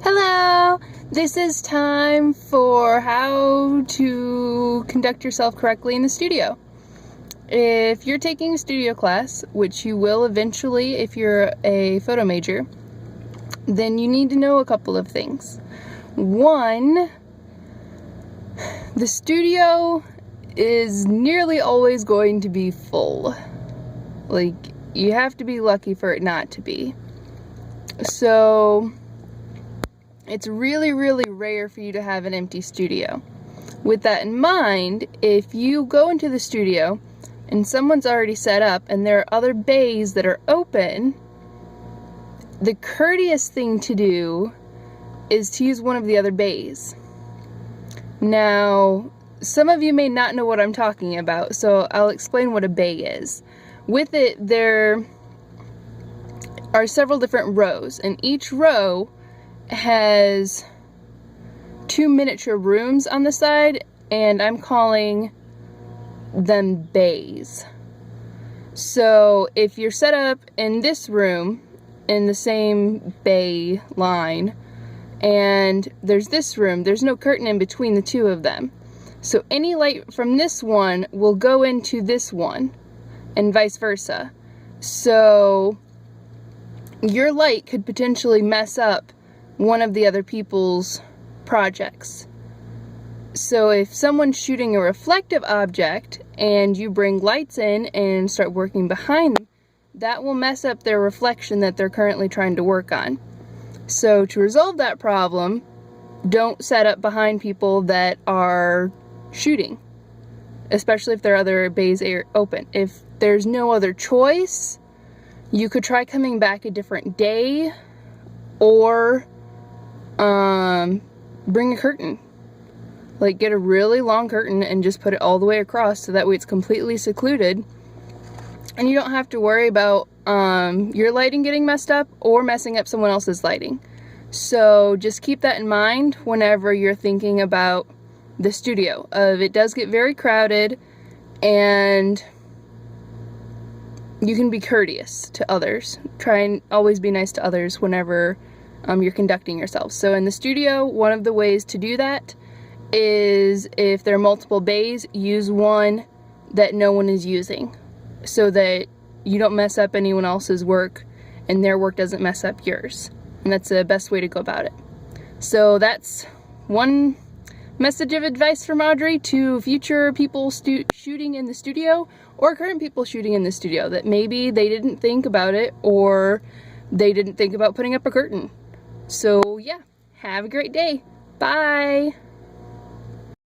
Hello! This is time for how to conduct yourself correctly in the studio. If you're taking a studio class, which you will eventually if you're a photo major, then you need to know a couple of things. One, the studio is nearly always going to be full. Like, you have to be lucky for it not to be. So it's really, really rare for you to have an empty studio. With that in mind, if you go into the studio and someone's already set up and there are other bays that are open, the courteous thing to do is to use one of the other bays. Now, some of you may not know what I'm talking about, so I'll explain what a bay is. With it, there are several different rows, and each row has two miniature rooms on the side, and I'm calling them bays. So if you're set up in this room in the same bay line, and there's this room, there's no curtain in between the two of them. So any light from this one will go into this one, and vice versa. So your light could potentially mess up one of the other people's projects. So if someone's shooting a reflective object and you bring lights in and start working behind them, that will mess up their reflection that they're currently trying to work on. So to resolve that problem, don't set up behind people that are shooting, especially if their other bays are open. If there's no other choice, you could try coming back a different day, or bring a curtain. Like, get a really long curtain and just put it all the way across so that way it's completely secluded and you don't have to worry about your lighting getting messed up or messing up someone else's lighting. So just keep that in mind whenever you're thinking about the studio. It does get very crowded, and you can be courteous to others. Try and always be nice to others whenever you're conducting yourself. So in the studio, one of the ways to do that is, if there are multiple bays, use one that no one is using so that you don't mess up anyone else's work and their work doesn't mess up yours. And that's the best way to go about it. So that's one message of advice from Audrey to future people shooting in the studio, or current people shooting in the studio, that maybe they didn't think about it, or they didn't think about putting up a curtain. So yeah, have a great day. Bye!